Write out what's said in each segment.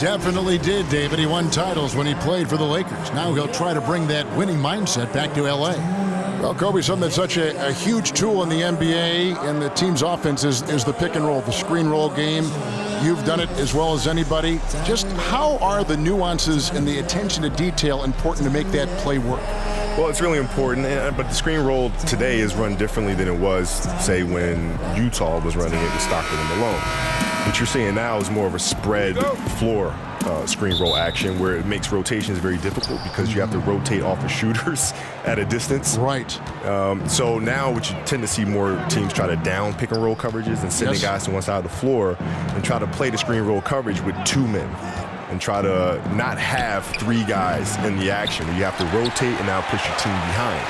Definitely did, David. He won titles when he played for the Lakers. Now he'll try to bring that winning mindset back to L.A. Well, Kobe, something that's such a huge tool in the NBA and the team's offense is the pick and roll, the screen roll game. You've done it as well as anybody. Just how are the nuances and the attention to detail important to make that play work? Well, it's really important, but the screen roll today is run differently than it was, say, when Utah was running it with Stockton and Malone. What you're seeing now is more of a spread floor screen roll action where it makes rotations very difficult because you have to rotate off of shooters at a distance. Right. So now what you tend to see more teams try to down pick and roll coverages and sending guys to one side of the floor and try to play the screen roll coverage with two men and try to not have three guys in the action. You have to rotate and now push your team behind.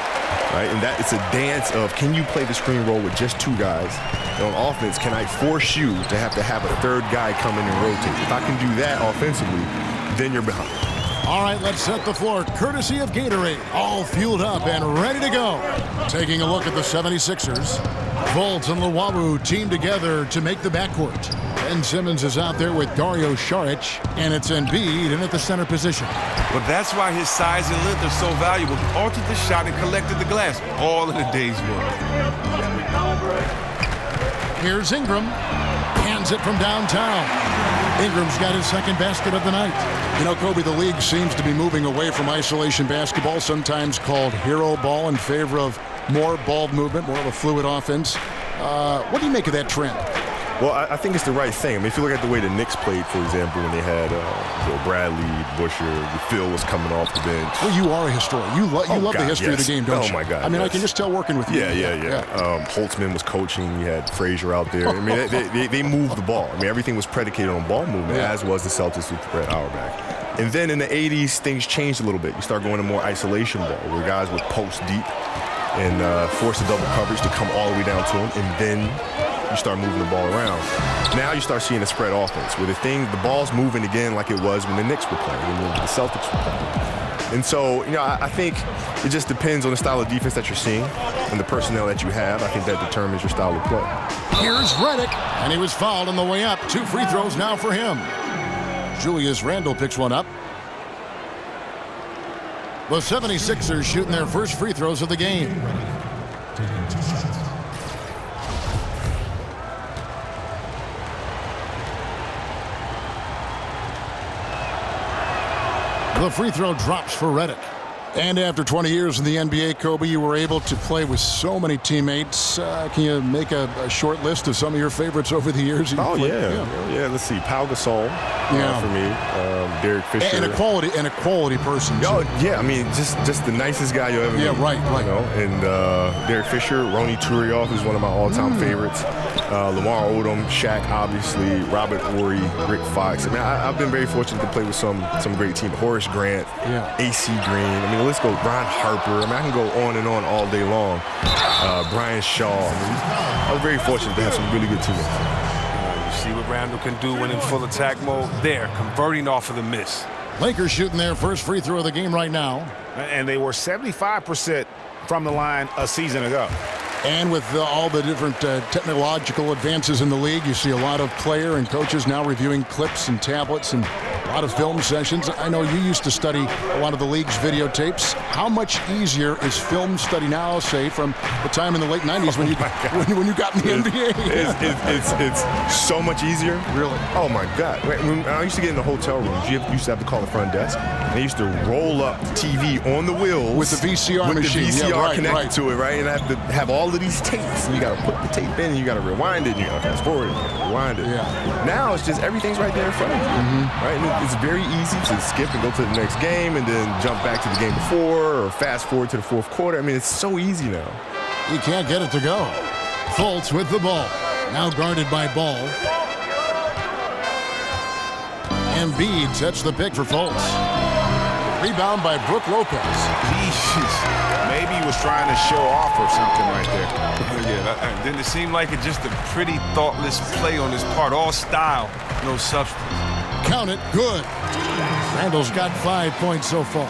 Right? And that it's a dance of, can you play the screen roll with just two guys? And on offense, can I force you to have a third guy come in and rotate? If I can do that offensively, then you're behind. All right, let's set the floor courtesy of Gatorade. All fueled up and ready to go. Taking a look at the 76ers. Fultz and Luwawu team together to make the backcourt. Ben Simmons is out there with Dario Saric, and it's Embiid in at the center position. Well, that's why his size and length are so valuable. He altered the shot and collected the glass, all in a day's work. Here's Ingram. Hands it from downtown. Ingram's got his second basket of the night. You know, Kobe, the league seems to be moving away from isolation basketball, sometimes called hero ball, in favor of more ball movement, more of a fluid offense. What do you make of that trend? Well, I think it's the right thing. I mean, if you look at the way the Knicks played, for example, when they had Bradley, Busher, Phil was coming off the bench. Well, you are a historian. You love the history of the game, don't you? Oh, my God. I mean, I can just tell working with you. Yeah. Holtzman was coaching. You had Frazier out there. I mean, they moved the ball. I mean, everything was predicated on ball movement, as was the Celtics with Brett Auerbach. And then in the 80s, things changed a little bit. You start going to more isolation ball, where guys would post deep and force the double coverage to come all the way down to him, and then you start moving the ball around. Now you start seeing a spread offense where the ball's moving again like it was when the Knicks were playing, when the Celtics were playing. And so, you know, I think it just depends on the style of defense that you're seeing and the personnel that you have. I think that determines your style of play. Here's Redick, and he was fouled on the way up. 2 free throws now for him. Julius Randle picks one up. The 76ers shooting their first free throws of the game. The free throw drops for Redick. And after 20 years in the NBA, Kobe, you were able to play with so many teammates. Can you make a short list of some of your favorites over the years? Yeah. Let's see. Pau Gasol for me. Derek Fisher. And a quality person. Oh, yeah. I mean, just the nicest guy you'll ever meet. Yeah, right. You know? And Derek Fisher, Ronnie Turiaf, who's one of my all-time favorites. Lamar Odom, Shaq, obviously, Robert Horry, Rick Fox. I mean, I've been very fortunate to play with some great teams. Horace Grant, AC Green. I mean, let's go. Ron Harper. I mean, I can go on and on all day long. Brian Shaw. I was very fortunate to have some really good teammates. You see what Randle can do when in full attack mode? There, converting off of the miss. Lakers shooting their first free throw of the game right now. And they were 75% from the line a season ago. And with all the different technological advances in the league, you see a lot of player and coaches now reviewing clips and tablets and a lot of film sessions. I know you used to study a lot of the league's videotapes. How much easier is film study now, say, from the time in the late 90s when you got in the NBA? It's so much easier. Really? Oh, my God. When I used to get in the hotel rooms, you used to have to call the front desk. They used to roll up the TV on the wheels. With the VCR machine. With the VCR connected to it, right? And I have to have all of these tapes. And you got to put the tape in, and you got to rewind it, and you got to fast forward it, and rewind it. Yeah. Now it's just everything's right there in front of you. Right? And it's very easy to skip and go to the next game and then jump back to the game before or fast forward to the fourth quarter. I mean, it's so easy now. He can't get it to go. Fultz with the ball. Now guarded by Ball. Embiid sets the pick for Fultz. Rebound by Brook Lopez. Jesus. Maybe he was trying to show off or something right there. Yeah, didn't it seem like it just a pretty thoughtless play on his part? All style, no substance. Count it, good. Randall's got 5 points so far.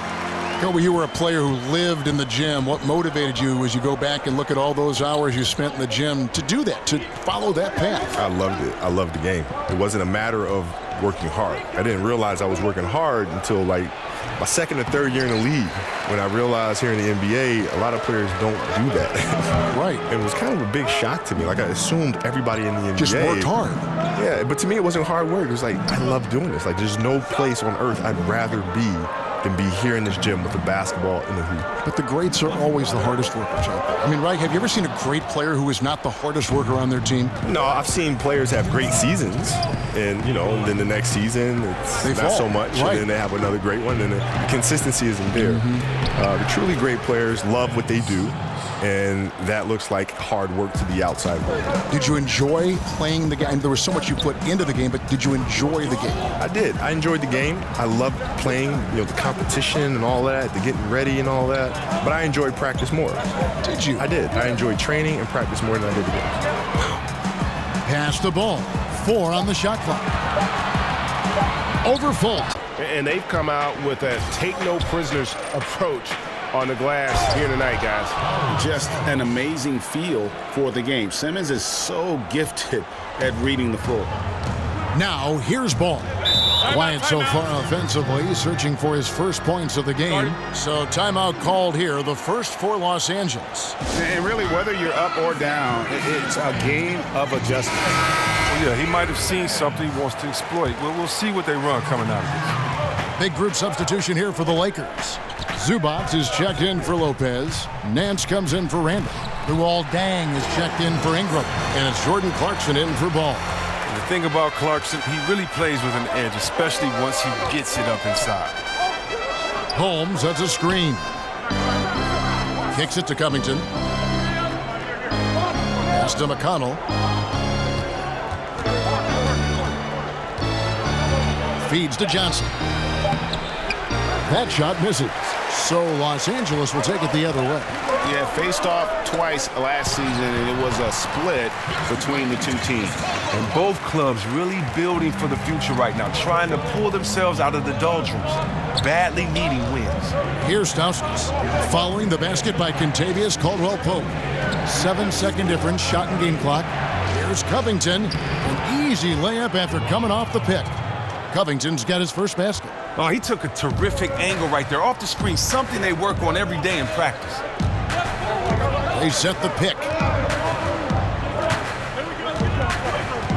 Kobe, you were a player who lived in the gym. What motivated you as you go back and look at all those hours you spent in the gym to do that, to follow that path? I loved it. I loved the game. It wasn't a matter of working hard. I didn't realize I was working hard until like my second or third year in the league, when I realized here in the NBA, a lot of players don't do that. Right. It was kind of a big shock to me. Like, I assumed everybody in the NBA just worked hard. Yeah, but to me, it wasn't hard work. It was like, I love doing this. Like, there's no place on earth I'd rather be than be here in this gym with a basketball in the hoop. But the greats are always the hardest workers out there. I mean, right, have you ever seen a great player who is not the hardest worker on their team? No, I've seen players have great seasons, and, you know, and then the next season, it's They not fall. so much, Right. and then they have another great one, and the consistency isn't there. The truly great players love what they do, and that looks like hard work to the outside world. Did you enjoy playing the game? There was so much you put into the game, but did you enjoy the game? I did. I enjoyed the game. I loved playing, you know, the competition and all that, the getting ready and all that. But I enjoyed practice more. Did you? I did. I enjoyed training and practice more than I did the game. Pass the ball. 4 on the shot clock. Over Fultz. And they've come out with a take-no-prisoners approach on the glass here tonight, guys. Just an amazing feel for the game. Simmons is so gifted at reading the floor. Now, here's Ball. Quiet so far offensively, searching for his first points of the game. So timeout called here, the first for Los Angeles. And really, whether you're up or down, it's a game of adjustment. Well, yeah, he might have seen something he wants to exploit. We'll see what they run coming out of this. Big group substitution here for the Lakers. Zubac is checked in for Lopez. Nance comes in for Randall. Luol Deng is checked in for Ingram. And it's Jordan Clarkson in for Ball. And the thing about Clarkson, he really plays with an edge, especially once he gets it up inside. Holmes has a screen. Kicks it to Covington. Pass to McConnell. Feeds to Johnson. That shot misses. So Los Angeles will take it the other way. Yeah, faced off twice last season, and it was a split between the two teams. And both clubs really building for the future right now, trying to pull themselves out of the doldrums, badly needing wins. Here's Stauskas. Following the basket by Kentavious Caldwell-Pope. 7-second difference, shot and game clock. Here's Covington. An easy layup after coming off the pick. Covington's got his first basket. Oh, he took a terrific angle right there off the screen, something they work on every day in practice. They set the pick.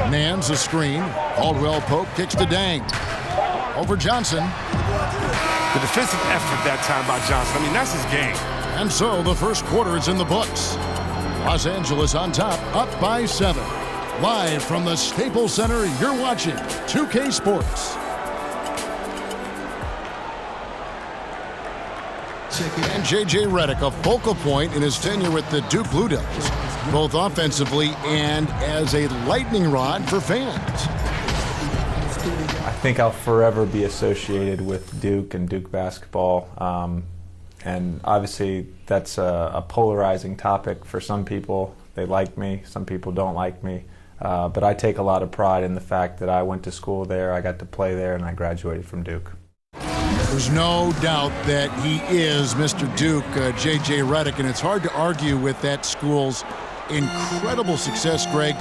Nance a screen. Caldwell-Pope kicks to Deng. Over Johnson. The defensive effort that time by Johnson, I mean, that's his game. And so the first quarter is in the books. Los Angeles on top, up by 7. Live from the Staples Center, you're watching 2K Sports. And J.J. Redick, a focal point in his tenure with the Duke Blue Devils, both offensively and as a lightning rod for fans. I think I'll forever be associated with Duke and Duke basketball. And obviously that's a polarizing topic for some people. They like me, some people don't like me. But I take a lot of pride in the fact that I went to school there, I got to play there, and I graduated from Duke. There's no doubt that he is Mr. Duke, J.J. Redick, and it's hard to argue with that school's incredible success, Greg,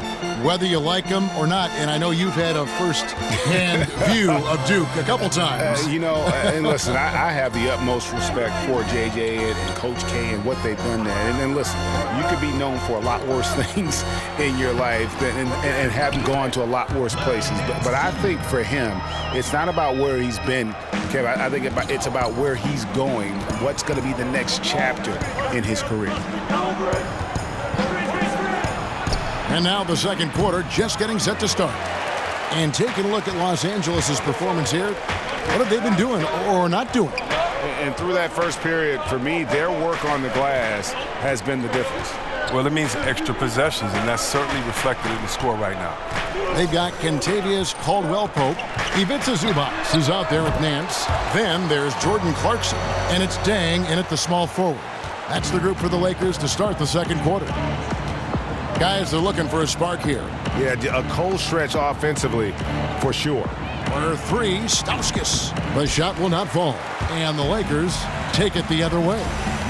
whether you like him or not. And I know you've had a first-hand view of Duke a couple times. And listen, I have the utmost respect for JJ and Coach K and what they've done there. And listen, you could be known for a lot worse things in your life and have gone to a lot worse places. But I think for him, it's not about where he's been, Kevin. I think it's about where he's going, what's going to be the next chapter in his career. And now the second quarter just getting set to start. And taking a look at Los Angeles' performance here, what have they been doing or not doing? And through that first period, for me, their work on the glass has been the difference. Well, it means extra possessions, and that's certainly reflected in the score right now. They've got Kentavious Caldwell-Pope. Ivica Zubac is out there with Nance. Then there's Jordan Clarkson, and it's Deng in at the small forward. That's the group for the Lakers to start the second quarter. Guys, they're looking for a spark here. Yeah, a cold stretch offensively, for sure. Corner 3, Stauskas. The shot will not fall. And the Lakers take it the other way.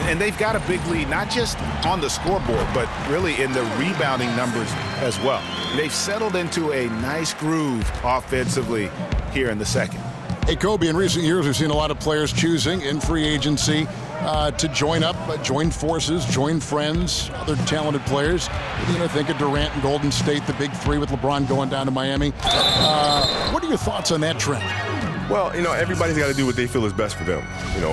And they've got a big lead, not just on the scoreboard, but really in the rebounding numbers as well. They've settled into a nice groove offensively here in the second. Hey, Kobe, in recent years, we've seen a lot of players choosing in free agency to join up, join forces, join friends, other talented players. I think of Durant and Golden State, the big three with LeBron going down to Miami. What are your thoughts on that trend? Well, everybody's got to do what they feel is best for them.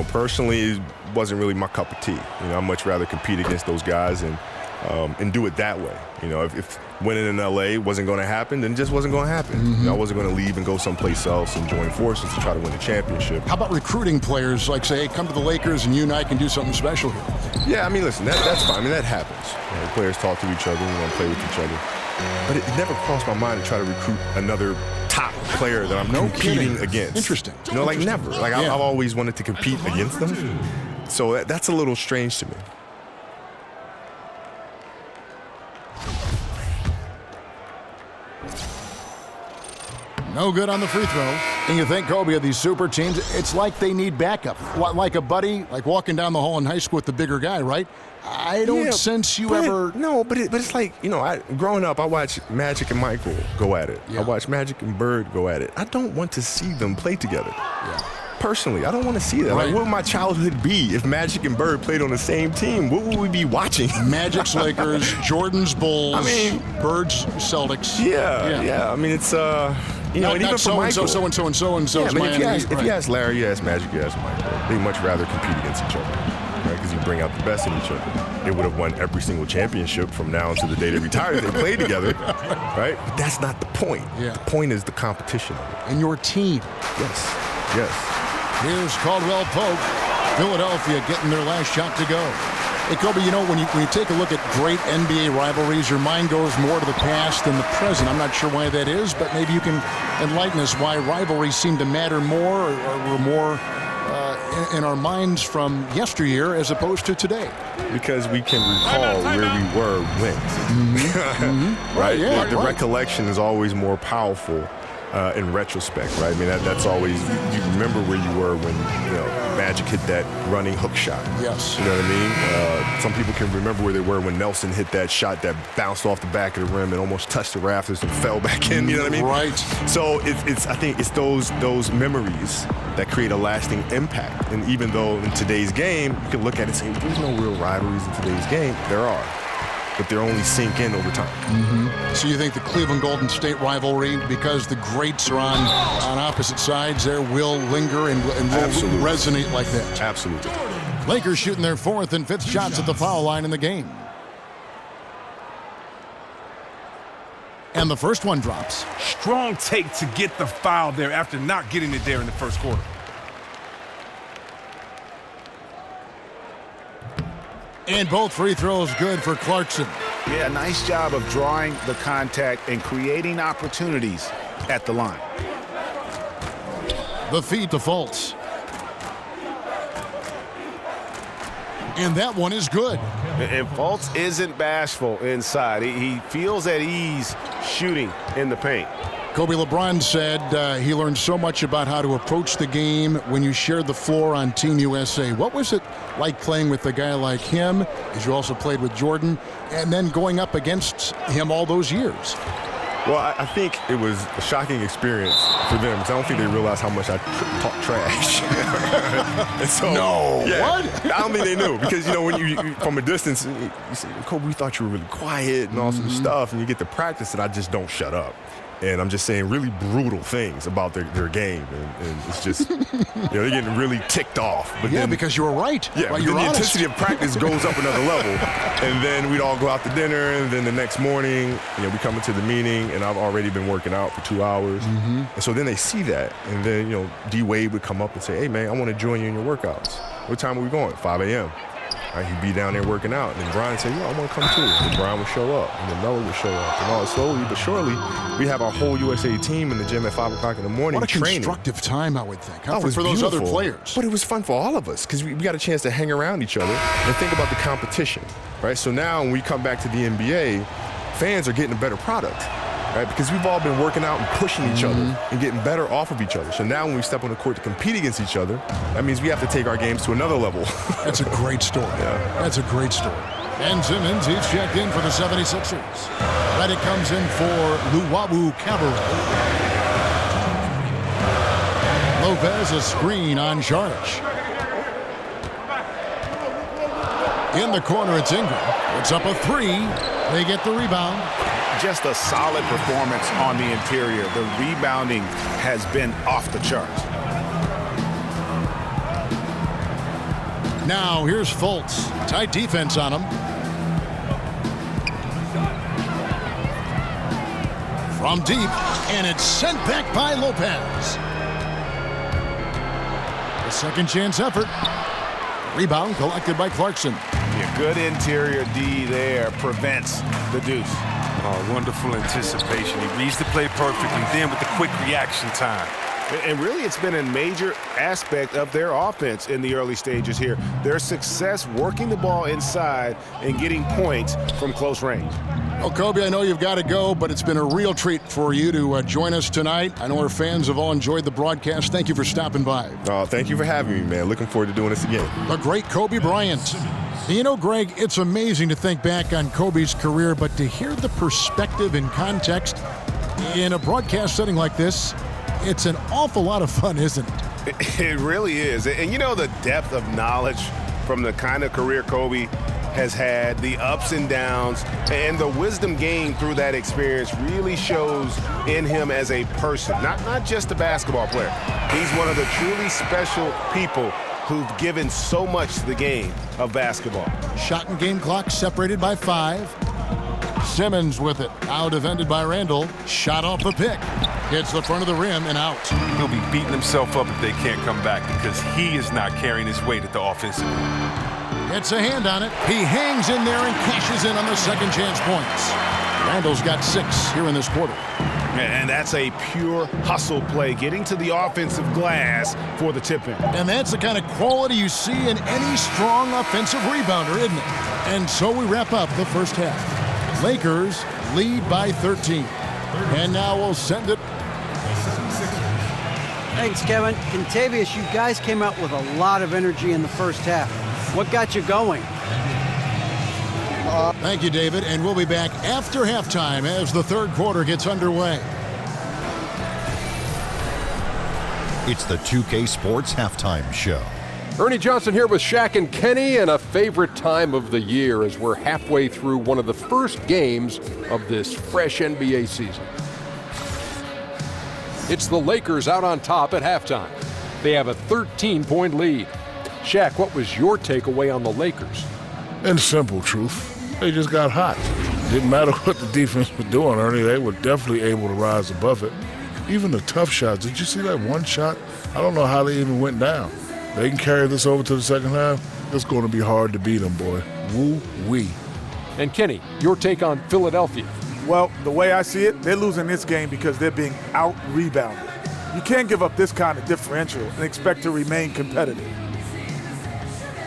Personally, it wasn't really my cup of tea. I'd much rather compete against those guys and do it that way. If winning in LA wasn't going to happen, then it just wasn't going to happen. I wasn't going to leave and go someplace else and join forces to try to win the championship. How about recruiting players like, say, hey, come to the Lakers and you and I can do something special here? Yeah, listen, that's fine. That happens. Players talk to each other and want to play with each other. But it never crossed my mind to try to recruit another top player that I'm competing against. Interesting. Never. I've always wanted to compete against them. So that's a little strange to me. No good on the free throw. And you think, Kobe, of these super teams, it's like they need backup. Like a buddy, like walking down the hall in high school with the bigger guy, right? I don't sense you ever... No, but it's like, growing up, I watched Magic and Michael go at it. Yeah. I watched Magic and Bird go at it. I don't want to see them play together. Yeah. Personally, I don't want to see that. Right. Like, what would my childhood be if Magic and Bird played on the same team? What would we be watching? Magic's Lakers, Jordan's Bulls, Bird's Celtics. Yeah. It's... and even for Michael, so-and-so. If you ask Larry, you ask Magic, you ask Michael, they much rather compete against each other, right? Because you bring out the best in each other. They would have won every single championship from now until the day they retire if they played together, right? But that's not the point. Yeah. The point is the competition of it. And your team. Yes. Here's Caldwell Pope. Philadelphia getting their last shot to go. Hey, Kobe, when you take a look at great NBA rivalries, your mind goes more to the past than the present. I'm not sure why that is, but maybe you can enlighten us why rivalries seem to matter more or were more in our minds from yesteryear as opposed to today. Because we can recall where we were when. Right? The recollection is always more powerful in retrospect, right? That's always, you remember where you were when, Magic hit that running hook shot. Yes. You know what I mean? Some people can remember where they were when Nelson hit that shot that bounced off the back of the rim and almost touched the rafters and fell back in, you know what I mean? Right. So I think it's those memories that create a lasting impact. And even though in today's game, you can look at it and say, there's no real rivalries in today's game. There are. But they're only sink in over time. So you think the Cleveland Golden State rivalry, because the greats are on opposite sides there, will linger and will resonate like that? Absolutely. Lakers shooting their fourth and fifth shots at the foul line in the game. And the first one drops. Strong take to get the foul there after not getting it there in the first quarter. And both free throws good for Clarkson. Yeah, nice job of drawing the contact and creating opportunities at the line. The feed to Fultz. And that one is good. And Fultz isn't bashful inside. He feels at ease shooting in the paint. Kobe, LeBron said he learned so much about how to approach the game when you shared the floor on Team USA. What was it like playing with a guy like him, as you also played with Jordan, and then going up against him all those years? Well, I think it was a shocking experience for them because I don't think they realized how much I talk trash. And so, what? I don't think they knew because, when you from a distance, you say, Kobe, we thought you were really quiet and all sorts of stuff, and you get to practice, and I just don't shut up. And I'm just saying really brutal things about their game. And it's just, they're getting really ticked off. But then, because you were right. Yeah, but then the intensity of practice goes up another level. And then we'd all go out to dinner. And then the next morning, we come into the meeting, and I've already been working out for 2 hours. And so then they see that. And then, D. Wade would come up and say, hey, man, I want to join you in your workouts. What time are we going? 5 a.m. He'd be down there working out. And then Brian would say, I want to come too. And Brian would show up. And then Melo would show up. And all slowly but surely, we have our whole USA team in the gym at 5 o'clock in the morning. What a training. constructive time, I would think, for those beautiful. other players. But it was fun for all of us because we got a chance to hang around each other and think about the competition, right? So now when we come back to the NBA, fans are getting a better product. right? Because we've all been working out and pushing each other and getting better off of each other. So now when we step on the court to compete against each other, that means we have to take our games to another level. That's a great story. Yeah. That's a great story. Ben Simmons, he's checked in for the 76ers. Redick comes in for Luwawu Cabarrot. Lopez, a screen on Saric. In the corner, it's Ingram. It's up a three. They get the rebound. Just a solid performance on the interior. The rebounding has been off the charts. Now here's Fultz. Tight defense on him. From deep, and it's sent back by Lopez. A second chance effort. Rebound collected by Clarkson. Yeah, good interior D there prevents the deuce. Oh, wonderful anticipation. He reads the play perfectly, then with the quick reaction time. And really, it's been a major aspect of their offense in the early stages here. Their success working the ball inside and getting points from close range. Well, Kobe, I know you've got to go, but it's been a real treat for you to join us tonight. I know our fans have all enjoyed the broadcast. Thank you for stopping by. Thank you for having me, man. Looking forward to doing this again. The great Kobe Bryant. You know, Greg, it's amazing to think back on Kobe's career, but to hear the perspective and context in a broadcast setting like this, it's an awful lot of fun, isn't it? It really is. And you know, the depth of knowledge from the kind of career Kobe has had, the ups and downs, and the wisdom gained through that experience really shows in him as a person, not just a basketball player. He's one of the truly special people who've given so much to the game of basketball. Shot and game clock separated by 5. Simmons with it. Now defended by Randall. Shot off the pick. Hits the front of the rim and out. He'll be beating himself up if they can't come back because he is not carrying his weight at the offensive end. Gets a hand on it. He hangs in there and cashes in on the second chance points. Randall's got 6 here in this quarter. And that's a pure hustle play, getting to the offensive glass for the tip-in. And that's the kind of quality you see in any strong offensive rebounder, isn't it? And so we wrap up the first half. Lakers lead by 13. And now we'll send it. Thanks, Kevin. Contavious, you guys came out with a lot of energy in the first half. What got you going? Thank you, David. And we'll be back after halftime as the third quarter gets underway. It's the 2K Sports Halftime Show. Ernie Johnson here with Shaq and Kenny, and a favorite time of the year as we're halfway through one of the first games of this fresh NBA season. It's the Lakers out on top at halftime. They have a 13-point lead. Shaq, what was your takeaway on the Lakers? In simple truth, they just got hot. Didn't matter what the defense was doing, Ernie, they were definitely able to rise above it. Even the tough shots, did you see that one shot? I don't know how they even went down. They can carry this over to the second half. It's going to be hard to beat them, boy. Woo-wee. And Kenny, your take on Philadelphia? Well, the way I see it, they're losing this game because they're being out-rebounded. You can't give up this kind of differential and expect to remain competitive.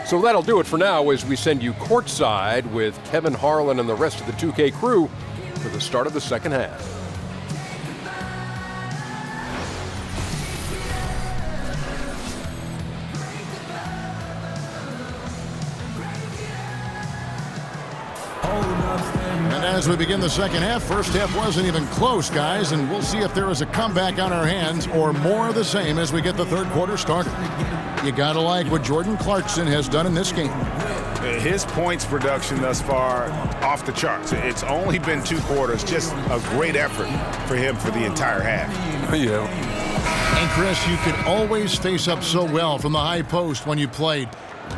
So that'll do it for now as we send you courtside with Kevin Harlan and the rest of the 2K crew for the start of the second half. And as we begin the second half, first half wasn't even close, guys, and we'll see if there is a comeback on our hands or more of the same as we get the third quarter started. You gotta like what Jordan Clarkson has done in this game. His points production thus far off the charts. It's only been 2 quarters, just a great effort for him for the entire half. Yeah. And Chris, you could always face up so well from the high post when you played.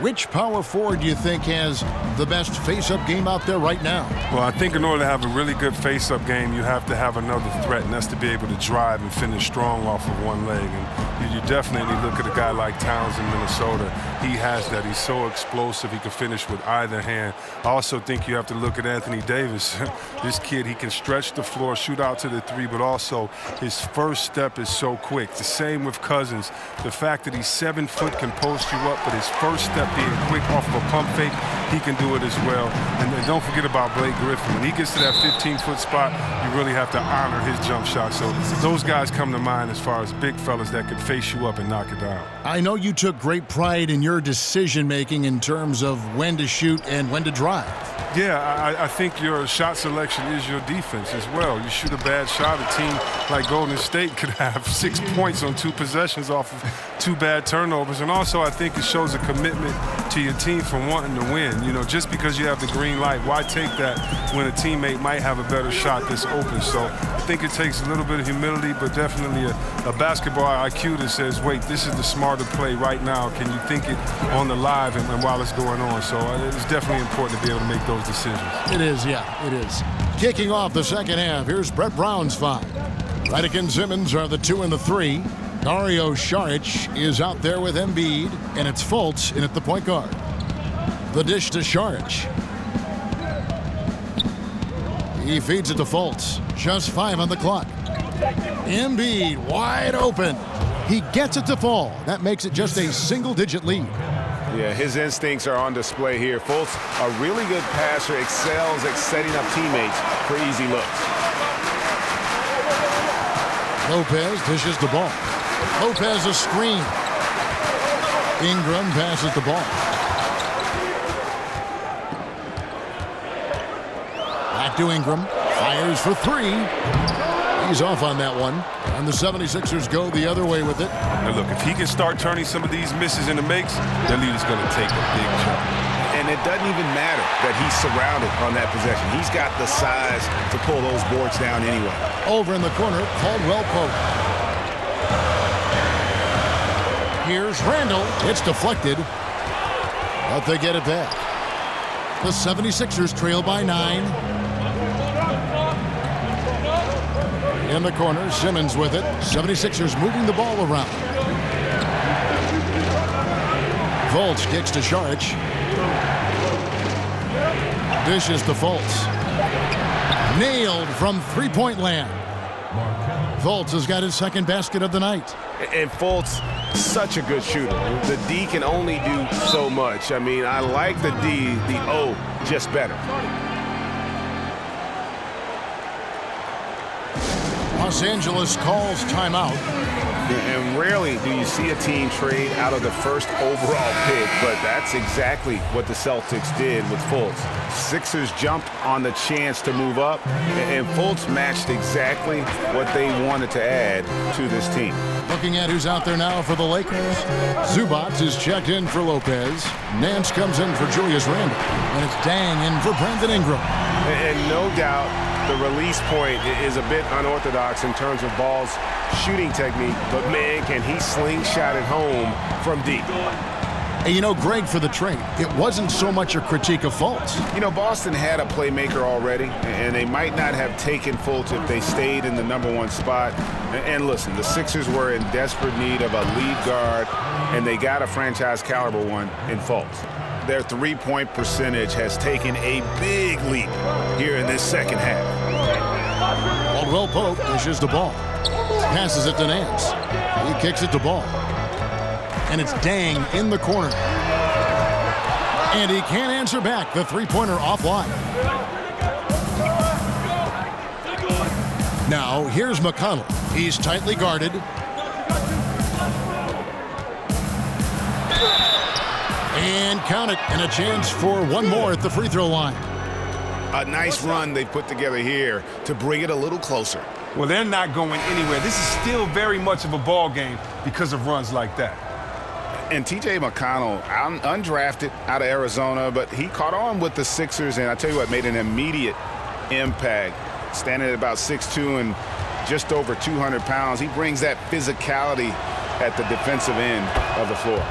Which power forward do you think has the best face-up game out there right now? Well, I think in order to have a really good face-up game, you have to have another threat, and that's to be able to drive and finish strong off of one leg. And you definitely look at a guy like Towns in Minnesota. he has that. He's so explosive. He can finish with either hand. I also think you have to look at Anthony Davis. This kid, he can stretch the floor, shoot out to the three, but also his first step is so quick. The same with Cousins. The fact that he's 7 foot can post you up, but his first step being quick off of a pump fake, he can do it as well. And then don't forget about Blake Griffin. When he gets to that 15-foot spot, you really have to honor his jump shot. So those guys come to mind as far as big fellas that can face you up and knock it down. I know you took great pride in your decision-making in terms of when to shoot and when to drive. Yeah, I think your shot selection is your defense as well. You shoot a bad shot, a team like Golden State could have 6 points on 2 possessions off of 2 bad turnovers. And also I think it shows a commitment to your team from wanting to win. You know, just because you have the green light, why take that when a teammate might have a better shot that's open? So I think it takes a little bit of humility, but definitely a basketball IQ that says, wait, this is the smarter play right now. Can you think it on the live and while it's going on? So it's definitely important to be able to make those decisions. It is, yeah, it is. Kicking off the second half, here's Brett Brown's 5. Redick and Simmons are the 2 and the 3. Dario Saric is out there with Embiid, and it's Fultz in at the point guard. The dish to Saric. He feeds it to Fultz. Just 5 on the clock. Embiid wide open. He gets it to fall. That makes it just a single-digit lead. Yeah, his instincts are on display here. Fultz, a really good passer, excels at setting up teammates for easy looks. Lopez dishes the ball. Lopez a screen. Ingram passes the ball. Back to Ingram. Fires for 3. He's off on that one. And the 76ers go the other way with it. Now look, if he can start turning some of these misses into makes, their lead is going to take a big jump. And it doesn't even matter that he's surrounded on that possession. He's got the size to pull those boards down anyway. Over in the corner, Caldwell Pope. Here's Randall. It's deflected, but they get it back. The 76ers trail by 9. In the corner, Simmons with it. 76ers moving the ball around. Fultz kicks to Saric. Dishes to Fultz. Nailed from three-point land. Fultz has got his second basket of the night. And Fultz, such a good shooter. The D can only do so much. I mean, I like the D, the O just better. Los Angeles calls timeout. And rarely do you see a team trade out of the first overall pick, but that's exactly what the Celtics did with Fultz. Sixers jumped on the chance to move up, and Fultz matched exactly what they wanted to add to this team. Looking at who's out there now for the Lakers. Zubac is checked in for Lopez. Nance comes in for Julius Randle. And it's Dang in for Brandon Ingram. And no doubt, the release point is a bit unorthodox in terms of Ball's shooting technique, but man, can he slingshot it home from deep. And you know, Greg, for the trade, it wasn't so much a critique of Fultz. You know, Boston had a playmaker already, and they might not have taken Fultz if they stayed in the #1 spot. And listen, the Sixers were in desperate need of a lead guard, and they got a franchise caliber one in Fultz. Their three-point percentage has taken a big leap here in this second half. Caldwell Pope dishes the ball. Passes it to Nance. He kicks it to Ball. And it's Dang in the corner. And he can't answer back. The three-pointer offline. Now, here's McConnell. He's tightly guarded. And count it, and a chance for one more at the free throw line. A nice run they put together here to bring it a little closer. Well, they're not going anywhere. This is still very much of a ball game because of runs like that. And T.J. McConnell, undrafted out of Arizona, but he caught on with the Sixers, and I tell you what, made an immediate impact. Standing at about 6'2" and just over 200 pounds, he brings that physicality at the defensive end of the floor.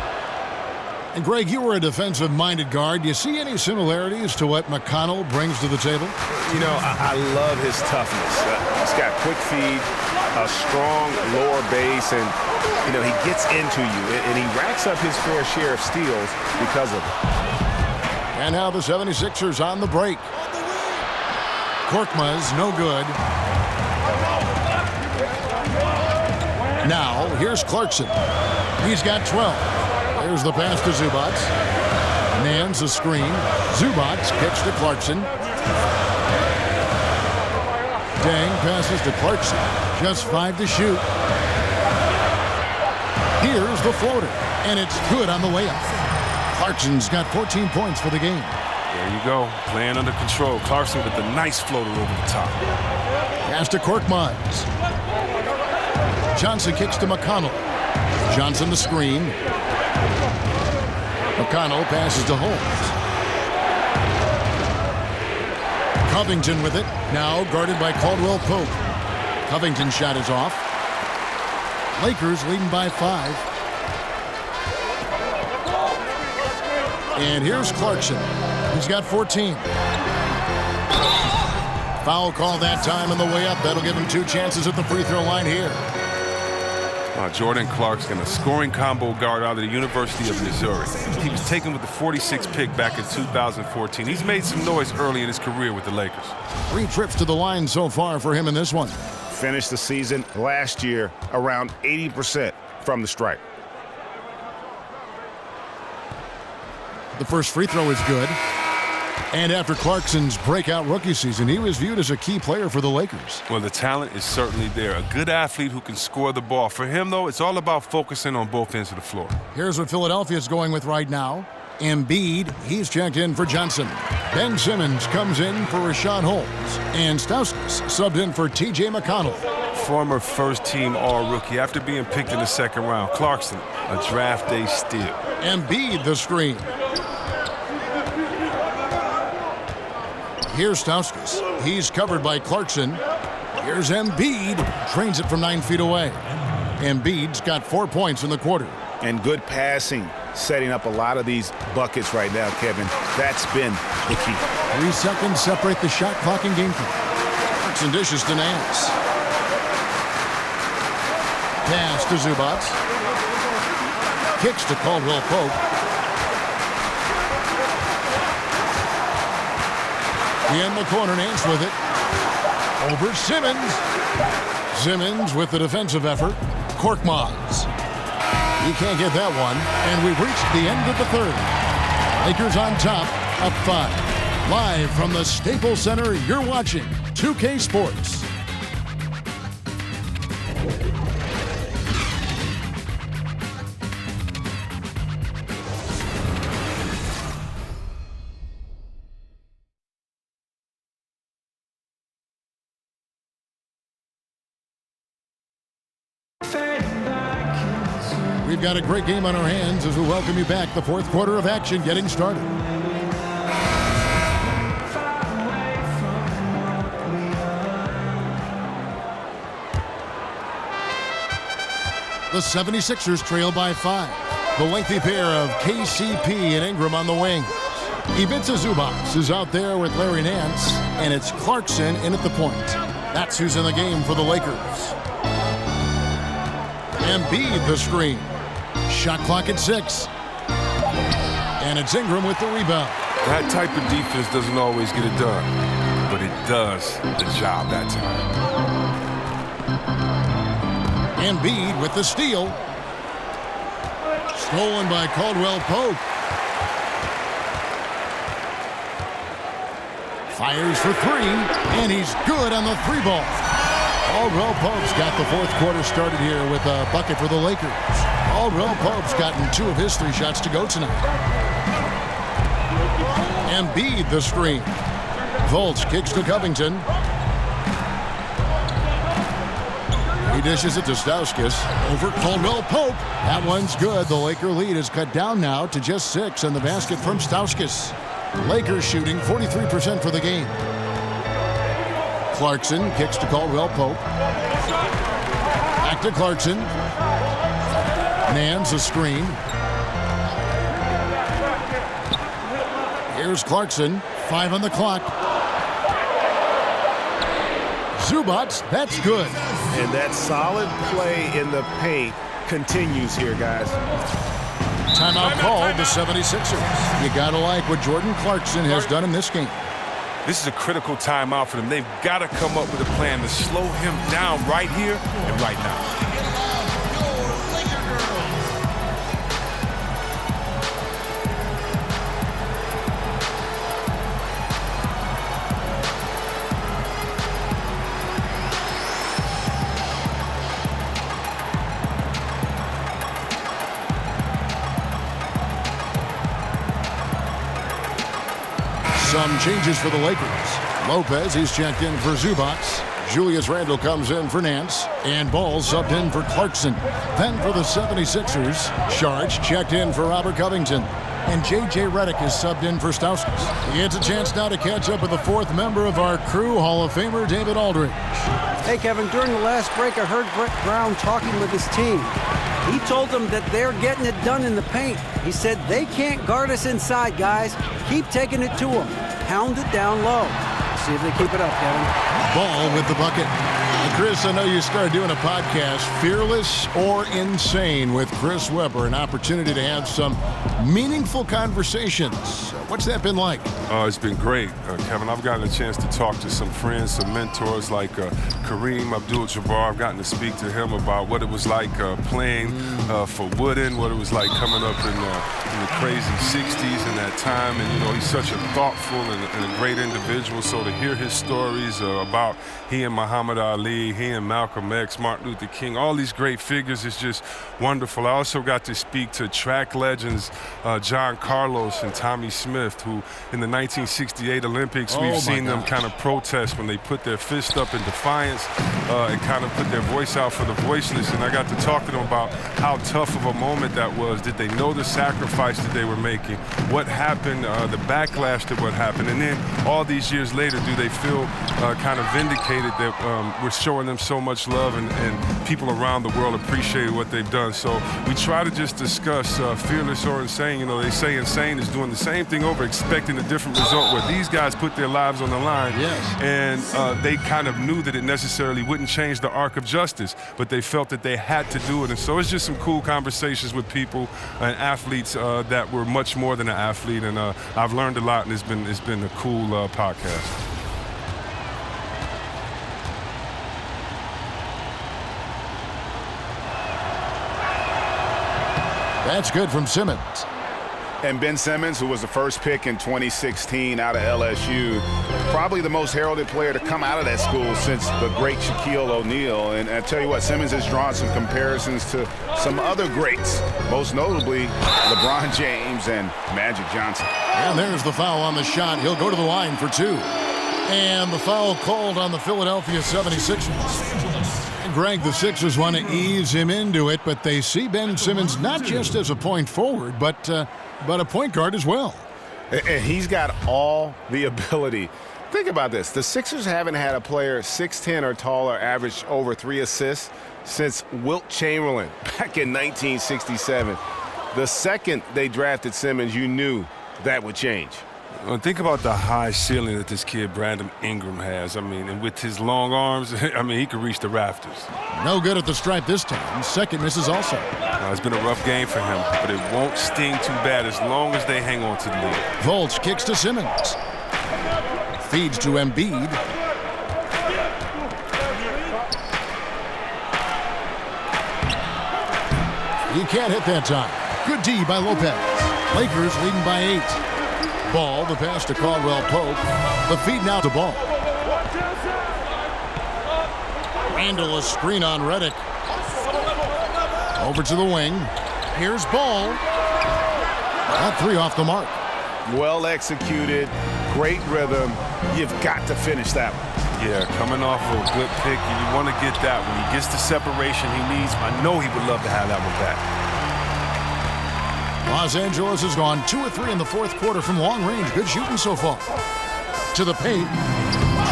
And Greg, you were a defensive-minded guard. Do you see any similarities to what McConnell brings to the table? You know, I love his toughness. He's got quick feet, a strong lower base, and, you know, he gets into you, and he racks up his fair share of steals because of it. And now the 76ers on the break. Korkmaz, no good. Now, here's Clarkson. He's got 12. There's the pass to Zubats. Nance a screen. Zubats kicks to Clarkson. Dang passes to Clarkson. Just 5 to shoot. Here's the floater, and it's good on the way up. Clarkson's got 14 points for the game. There you go, playing under control. Clarkson with a nice floater over the top. Pass to Korkmaz. Johnson kicks to McConnell. Johnson the screen. McConnell passes to Holmes. Covington with it, now guarded by Caldwell Pope. Covington's shot is off. Lakers leading by 5. And here's Clarkson. He's got 14. Foul call that time on the way up. That'll give him 2 chances at the free throw line here. Jordan Clarkson, a scoring combo guard out of the University of Missouri. He was taken with the 46th pick back in 2014. He's made some noise early in his career with the Lakers. 3 trips to the line so far for him in this one. Finished the season last year around 80% from the stripe. The first free throw is good. And after Clarkson's breakout rookie season, he was viewed as a key player for the Lakers. Well, the talent is certainly there. A good athlete who can score the ball. For him, though, it's all about focusing on both ends of the floor. Here's what Philadelphia's going with right now. Embiid, he's checked in for Johnson. Ben Simmons comes in for Rashawn Holmes. And Stauskas subbed in for T.J. McConnell. Former first-team All-Rookie after being picked in the second round. Clarkson, a draft day steal. Embiid the screen. Here's Stauskas. He's covered by Clarkson. Here's Embiid. Trains it from 9 feet away. Embiid's got 4 points in the quarter. And good passing, setting up a lot of these buckets right now, Kevin. That's been the key. 3 seconds separate the shot clock and game clock. Clarkson dishes to Nance. Pass to Zubats. Kicks to Caldwell Pope. In the corner, Nance with it. Over Simmons. Simmons with the defensive effort. Korkmaz. He can't get that one. And we've reached the end of the third. Lakers on top, up 5. Live from the Staples Center, you're watching 2K Sports. We've got a great game on our hands as we welcome you back. The fourth quarter of action getting started. The 76ers trail by 5. The lengthy pair of KCP and Ingram on the wing. Ivica Zubac is out there with Larry Nance, and it's Clarkson in at the point. That's who's in the game for the Lakers. Embiid the screen. Shot clock at 6. And it's Ingram with the rebound. That type of defense doesn't always get it done, but it does the job that time. Embiid with the steal. Stolen by Caldwell Pope. Fires for 3, and he's good on the 3-ball. Caldwell Pope's got the fourth quarter started here with a bucket for the Lakers. Caldwell Pope's gotten 2 of his 3 shots to go tonight. Embiid the screen. Fultz kicks to Covington. He dishes it to Stauskas. Over Caldwell Pope. That one's good. The Laker lead is cut down now to just 6 on the basket from Stauskas. Lakers shooting 43% for the game. Clarkson kicks to Caldwell Pope. Back to Clarkson. Nance a screen. Here's Clarkson. 5 on the clock. Zubats, that's good. And that solid play in the paint continues here, guys. Timeout called the 76ers. You gotta like what Jordan Clarkson has done in this game. This is a critical timeout for them. They've got to come up with a plan to slow him down right here and right now. Some changes for the Lakers. Lopez, he's checked in for Zubats. Julius Randle comes in for Nance. And Ball subbed in for Clarkson. Then for the 76ers, Sharge checked in for Robert Covington. And J.J. Redick is subbed in for Stauskas. He gets a chance now to catch up with the fourth member of our crew, Hall of Famer David Aldridge. Hey, Kevin, during the last break, I heard Brett Brown talking with his team. He told them that they're getting it done in the paint. He said, they can't guard us inside, guys. Keep taking it to them. Pound it down low. See if they keep it up, Kevin. Ball with the bucket. And Chris, I know you started doing a podcast, Fearless or Insane, with Chris Webber, an opportunity to have some meaningful conversations. What's that been like? It's been great, Kevin. I've gotten a chance to talk to some friends, some mentors like Kareem Abdul-Jabbar. I've gotten to speak to him about what it was like playing for Wooden, what it was like coming up in the crazy 60s in that time. And, you know, he's such a thoughtful and a great individual. So to hear his stories about he and Muhammad Ali, he and Malcolm X, Martin Luther King, all these great figures is just wonderful. I also got to speak to track legends John Carlos and Tommy Smith, who in the 1968 Olympics, we've seen them kind of protest when they put their fist up in defiance and kind of put their voice out for the voiceless. And I got to talk to them about how tough of a moment that was. Did they know the sacrifice that they were making? What happened, the backlash to what happened? And then all these years later, do they feel kind of vindicated that we're showing them so much love and people around the world appreciate what they've done? So we try to just discuss fearless or insane. You know, they say insane is doing the same thing over, expecting a different result, where these guys put their lives on the line. Yes. And they kind of knew that it necessarily wouldn't change the arc of justice, but they felt that they had to do it. And so it's just some cool conversations with people and athletes that were much more than an athlete. And I've learned a lot, and it's been a cool podcast. That's good from Simmons. And Ben Simmons, who was the first pick in 2016 out of LSU, probably the most heralded player to come out of that school since the great Shaquille O'Neal. And I tell you what, Simmons has drawn some comparisons to some other greats, most notably LeBron James and Magic Johnson. And there's the foul on the shot. He'll go to the line for two. And the foul called on the Philadelphia 76ers. Greg, the Sixers want to ease him into it, but they see Ben Simmons not just as a point forward, but a point guard as well. And he's got all the ability. Think about this. The Sixers haven't had a player 6'10 or taller average over 3 assists since Wilt Chamberlain back in 1967. The second they drafted Simmons, you knew that would change. Think about the high ceiling that this kid Brandon Ingram has. I mean, and with his long arms, I mean, he could reach the rafters. No good at the stripe this time. Second misses also. It's been a rough game for him, but it won't sting too bad as long as they hang on to the lead. Fultz kicks to Simmons. Feeds to Embiid. He can't hit that time. Good D by Lopez. Lakers leading by 8. Ball, the pass to Caldwell Pope. The feed now to Ball. Randle, a screen on Redick. Over to the wing. Here's Ball. That 3 off the mark. Well executed, great rhythm. You've got to finish that one. Yeah, coming off of a good pick, and you want to get that when he gets the separation he needs. I know he would love to have that one back. Los Angeles has gone 2 of 3 in the fourth quarter from long range. Good shooting so far. To the paint.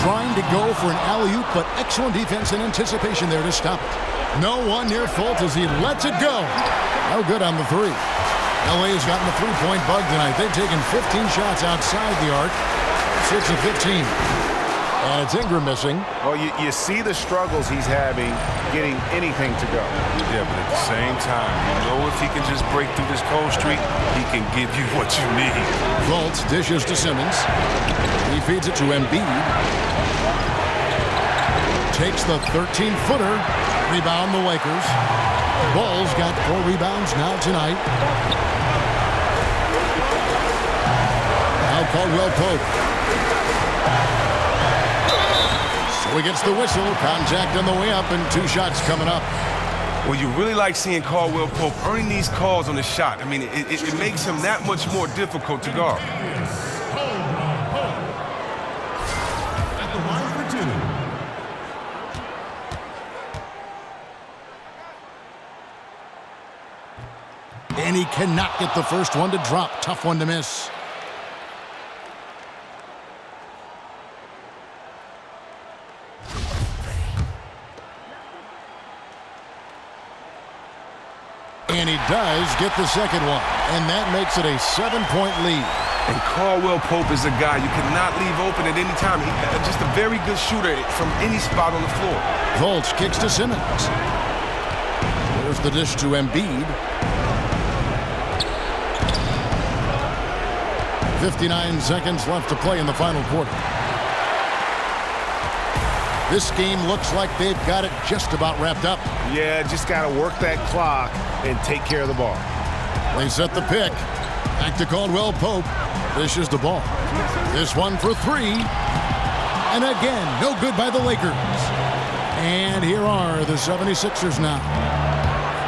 Trying to go for an alley-oop, but excellent defense and anticipation there to stop it. No one near Fultz as he lets it go. No good on the 3. LA has gotten the three-point bug tonight. They've taken 15 shots outside the arc, 6 of 15. And it's Ingram missing. Well, you see the struggles he's having getting anything to go. Yeah, but at the same time, you know if he can just break through this cold streak, he can give you what you need. Fultz dishes to Simmons. He feeds it to Embiid. Takes the 13-footer. Rebound the Lakers. Bulls got 4 rebounds now tonight. Now Caldwell Pope. So he gets the whistle. Contact on the way up and 2 shots coming up. Well, you really like seeing Caldwell Pope earning these calls on the shot. I mean, it makes him that much more difficult to guard. At the line for 2. And he cannot get the first one to drop. Tough one to miss. And he does get the second one. And that makes it a 7-point lead. And Caldwell Pope is a guy you cannot leave open at any time. He's just a very good shooter from any spot on the floor. Fultz kicks to Simmons. There's the dish to Embiid. 59 seconds left to play in the final quarter. This game looks like they've got it just about wrapped up. Yeah, just got to work that clock and take care of the ball. They set the pick. Back to Caldwell Pope. Dishes the ball. This one for 3. And again, no good by the Lakers. And here are the 76ers now.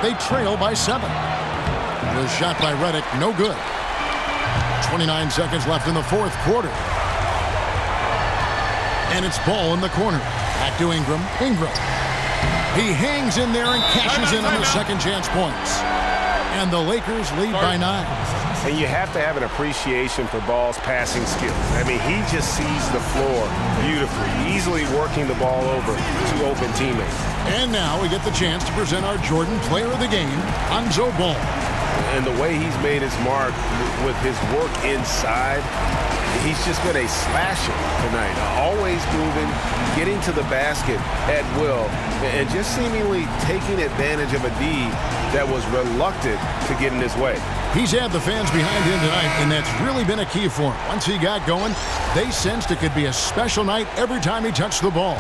They trail by 7. The shot by Redick, no good. 29 seconds left in the fourth quarter. And it's ball in the corner. Back to Ingram. Ingram. He hangs in there and cashes in on the second chance points. And the Lakers lead by 9. And you have to have an appreciation for Ball's passing skills. I mean, he just sees the floor beautifully, easily working the ball over to open teammates. And now we get the chance to present our Jordan Player of the Game, Lonzo Ball. And the way he's made his mark with his work inside, he's just been a slasher tonight. Always moving, getting to the basket at will, and just seemingly taking advantage of a D that was reluctant to get in his way. He's had the fans behind him tonight, and that's really been a key for him. Once he got going, they sensed it could be a special night every time he touched the ball.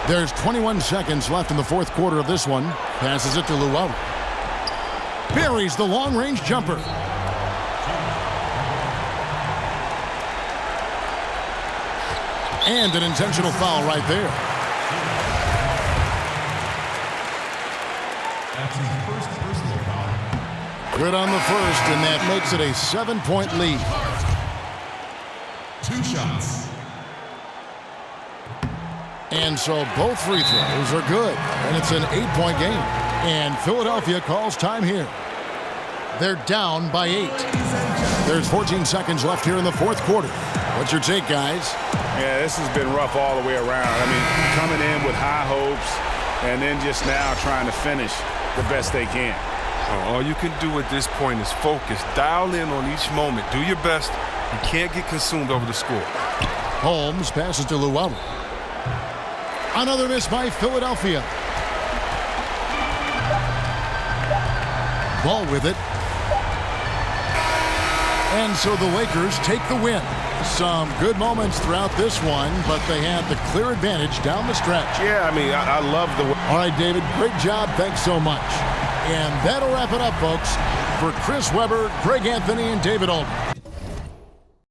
There's 21 seconds left in the fourth quarter of this one. Passes it to Luau. Buries the long-range jumper. And an intentional foul right there. That's his first personal foul. Good on the first, and that makes it a 7-point lead. 2 shots. And so both free throws are good, and it's an 8-point game. And Philadelphia calls time here. They're down by 8. There's 14 seconds left here in the fourth quarter. What's your take, guys? Yeah, this has been rough all the way around. I mean, coming in with high hopes and then just now trying to finish the best they can. All you can do at this point is focus. Dial in on each moment. Do your best. You can't get consumed over the score. Holmes passes to Luau. Another miss by Philadelphia. Ball with it. And so the Lakers take the win. Some good moments throughout this one, but they had the clear advantage down the stretch. Yeah, I mean, I love the way. All right, David, great job. Thanks so much. And that'll wrap it up, folks. For Chris Webber, Greg Anthony, and David Aldridge,